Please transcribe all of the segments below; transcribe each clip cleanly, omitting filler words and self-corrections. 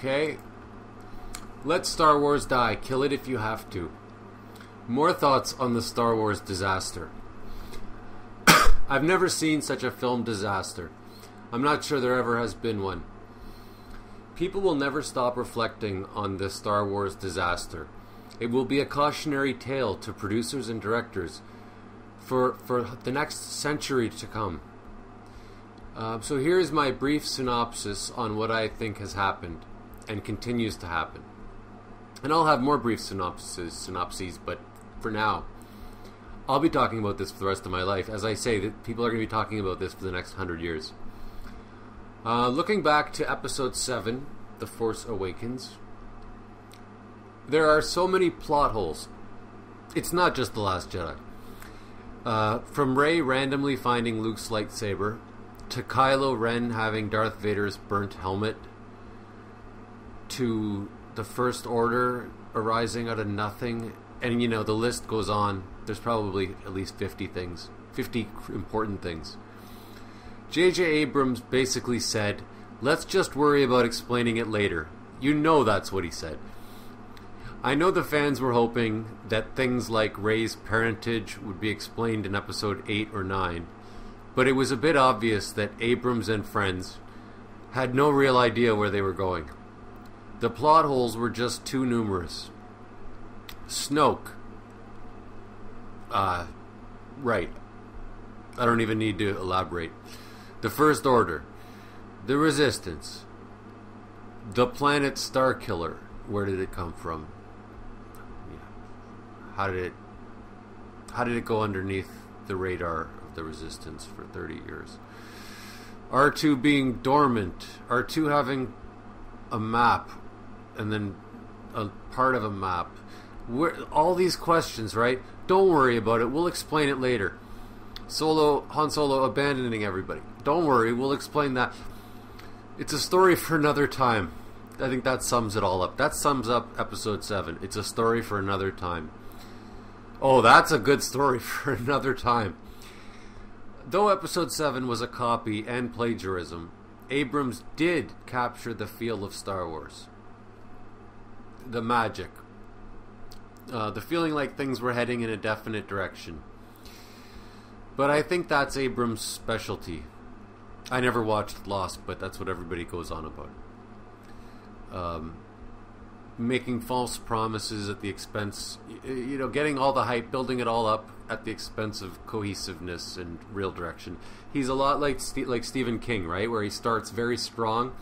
Okay. Let Star Wars die. Kill it if you have to. More thoughts on the Star Wars disaster. I've never seen such a film disaster. I'm not sure there ever has been one. People will never stop reflecting on this Star Wars disaster. It will be a cautionary tale to producers and directors for the next century to come. So here's my brief synopsis on what I think has happened and continues to happen. And I'll have more brief synopses, but for now, I'll be talking about this for the rest of my life. As I say, that people are going to be talking about this for the next 100 years. Looking back to Episode 7, The Force Awakens, there are so many plot holes. It's not just The Last Jedi. From Rey randomly finding Luke's lightsaber, to Kylo Ren having Darth Vader's burnt helmet, to the First Order arising out of nothing, and you know, the list goes on. There's probably at least 50 things, 50 important things. J.J. Abrams basically said, let's just worry about explaining it later. You know that's what he said. I know the fans were hoping that things like Rey's parentage would be explained in episode 8 or 9, but it was a bit obvious that Abrams and friends had no real idea where they were going. The plot holes were just too numerous. Snoke. Right. I don't even need to elaborate. The First Order. The Resistance. The planet Starkiller. Where did it come from? How did it go underneath the radar of the Resistance for 30 years? R2 being dormant. R2 having a map and then a part of a map. All these questions, right? Don't worry about it. We'll explain it later. Han Solo abandoning everybody. Don't worry. We'll explain that. It's a story for another time. I think that sums it all up. That sums up Episode 7. It's a story for another time. Oh, that's a good story for another time. Though Episode 7 was a copy and plagiarism, Abrams did capture the feel of Star Wars. The magic. The feeling like things were heading in a definite direction. But I think that's Abrams' specialty. I never watched Lost, but that's what everybody goes on about. Making false promises at the expense, getting all the hype, building it all up at the expense of cohesiveness and real direction. He's a lot like Stephen King, right? Where he starts very strong,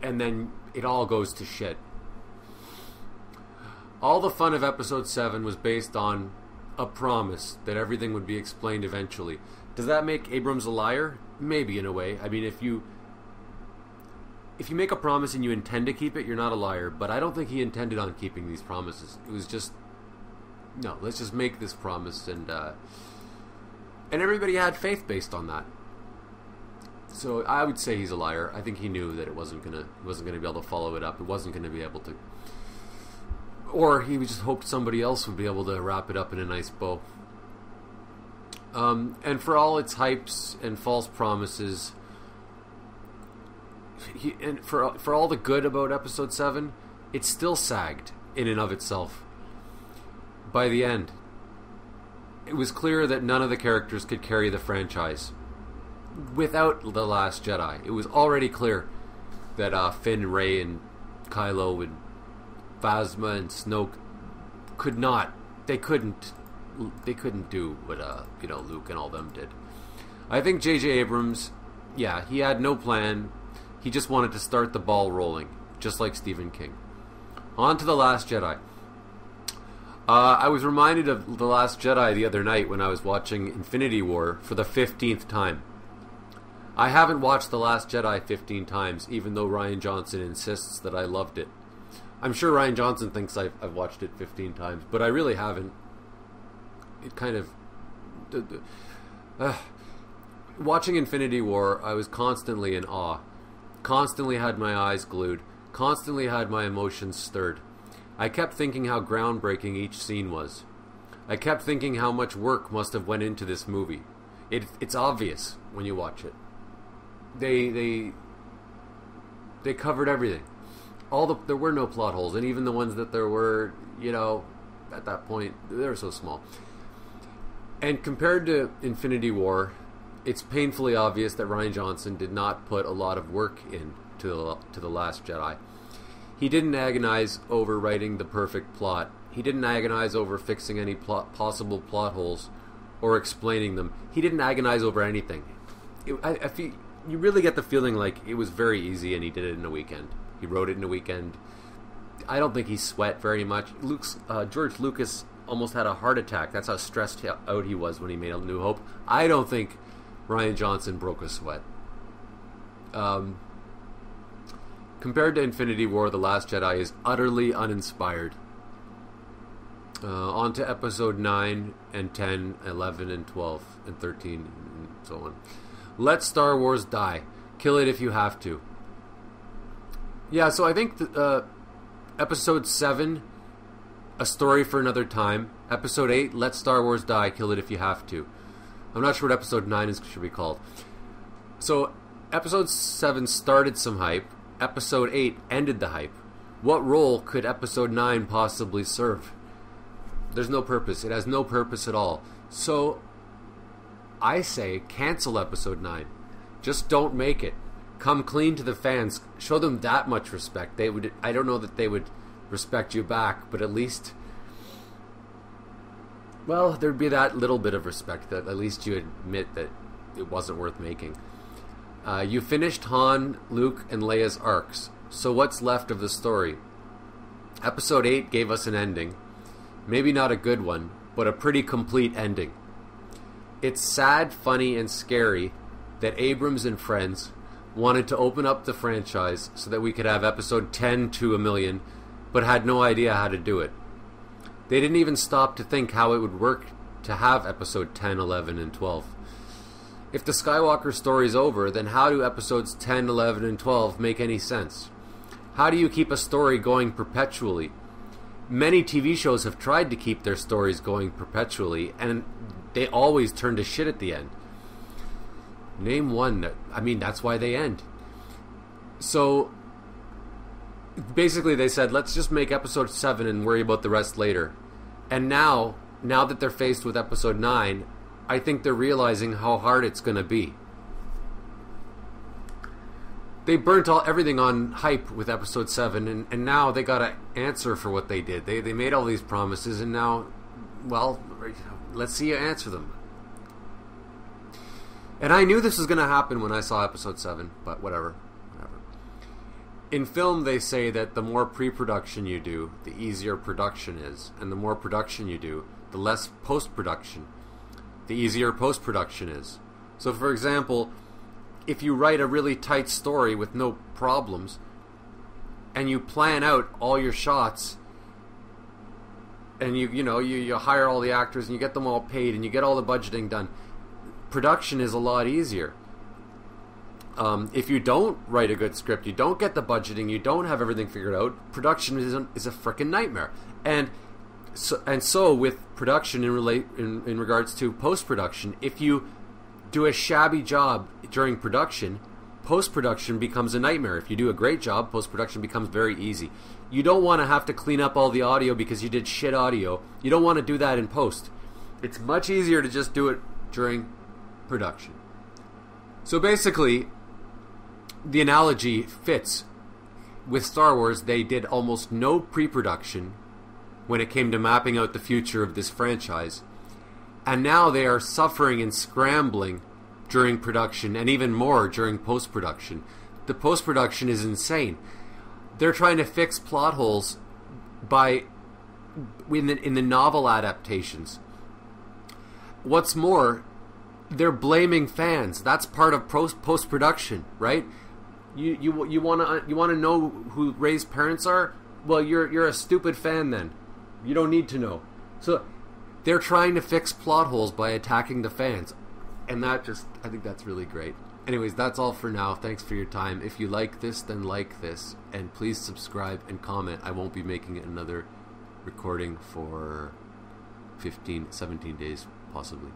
and then it all goes to shit. All the fun of Episode 7 was based on a promise that everything would be explained eventually. Does that make Abrams a liar? Maybe, in a way. I mean, if you make a promise and you intend to keep it, you're not a liar. But I don't think he intended on keeping these promises. It was just, no, let's just make this promise, and everybody had faith based on that. So I would say he's a liar. I think he knew that it wasn't gonna be able to follow it up. It wasn't gonna be able to, or he just hoped somebody else would be able to wrap it up in a nice bow. And for all its hypes and false promises, and for all the good about Episode 7, it still sagged in and of itself. By the end, it was clear that none of the characters could carry the franchise without The Last Jedi. It was already clear that Finn, Rey, and Kylo, and Phasma, and Snoke they couldn't do what Luke and all them did. I think J.J. Abrams, yeah, he had no plan. He just wanted to start the ball rolling, just like Stephen King. On to The Last Jedi. I was reminded of The Last Jedi the other night when I was watching Infinity War for the 15th time. I haven't watched The Last Jedi 15 times, even though Rian Johnson insists that I loved it. I'm sure Rian Johnson thinks I've watched it 15 times, but I really haven't. It kind of... watching Infinity War, I was constantly in awe. Constantly had my eyes glued. Constantly had my emotions stirred. I kept thinking how groundbreaking each scene was. I kept thinking how much work must have went into this movie. It's obvious when you watch it. They covered everything. there were no plot holes, and even the ones that there were, at that point, they were so small. And compared to Infinity War, it's painfully obvious that Rian Johnson did not put a lot of work in to the Last Jedi. He didn't agonize over writing the perfect plot. He didn't agonize over fixing any possible plot holes or explaining them. He didn't agonize over anything. I feel, you really get the feeling like it was very easy, and he did it in a weekend. He wrote it in a weekend. I don't think he sweat very much. George Lucas almost had a heart attack. That's how stressed out he was when he made A New Hope. I don't think Rian Johnson broke a sweat. Compared to Infinity War, The Last Jedi is utterly uninspired. On to episode 9 and 10, 11 and 12 and 13 and so on. Let Star Wars die. Kill it if you have to. Yeah, so I think episode 7, A Story for Another Time. Episode 8, Let Star Wars Die. Kill it if you have to. I'm not sure what episode 9 should be called. So episode 7 started some hype. Episode 8 ended the hype. What role could episode 9 possibly serve? There's no purpose. It has no purpose at all. So I say cancel episode 9. Just don't make it. Come clean to the fans. Show them that much respect. I don't know that they would respect you back, but at least, well, there'd be that little bit of respect that at least you admit that it wasn't worth making. You finished Han, Luke, and Leia's arcs. So what's left of the story? Episode 8 gave us an ending. Maybe not a good one, but a pretty complete ending. It's sad, funny, and scary that Abrams and friends wanted to open up the franchise so that we could have episode 10 to a million, but had no idea how to do it. They didn't even stop to think how it would work to have episode 10, 11, and 12. If the Skywalker story's over, then how do episodes 10, 11, and 12 make any sense? How do you keep a story going perpetually? Many TV shows have tried to keep their stories going perpetually, and they always turn to shit at the end. Name one. That's why they end. So, basically they said, let's just make episode 7 and worry about the rest later. And now that they're faced with episode 9, I think they're realizing how hard it's going to be. They burnt everything on hype with episode 7, and now they got to answer for what they did. They made all these promises, and now, well, let's see you answer them. And I knew this was going to happen when I saw episode 7, but whatever. In film, they say that the more pre-production you do, the easier production is. And the more production you do, the less post-production, the easier post-production is. So, for example, if you write a really tight story with no problems, and you plan out all your shots, and you hire all the actors, and you get them all paid, and you get all the budgeting done, production is a lot easier. If you don't write a good script, you don't get the budgeting, you don't have everything figured out, production is a freaking nightmare. And so with production in regards to post-production, if you do a shabby job during production, post-production becomes a nightmare. If you do a great job, post-production becomes very easy. You don't want to have to clean up all the audio because you did shit audio. You don't want to do that in post. It's much easier to just do it during production. So basically, the analogy fits. With Star Wars, they did almost no pre-production when it came to mapping out the future of this franchise. And now they are suffering and scrambling during production, and even more during post-production. The post-production is insane. They're trying to fix plot holes in the novel adaptations. What's more, they're blaming fans. That's part of post-production, right? You want to know who Rey's parents are? Well, you're a stupid fan then. You don't need to know. So they're trying to fix plot holes by attacking the fans. And I think that's really great. Anyways, that's all for now. Thanks for your time. If you like this, then like this. And please subscribe and comment. I won't be making another recording for 17 days, possibly.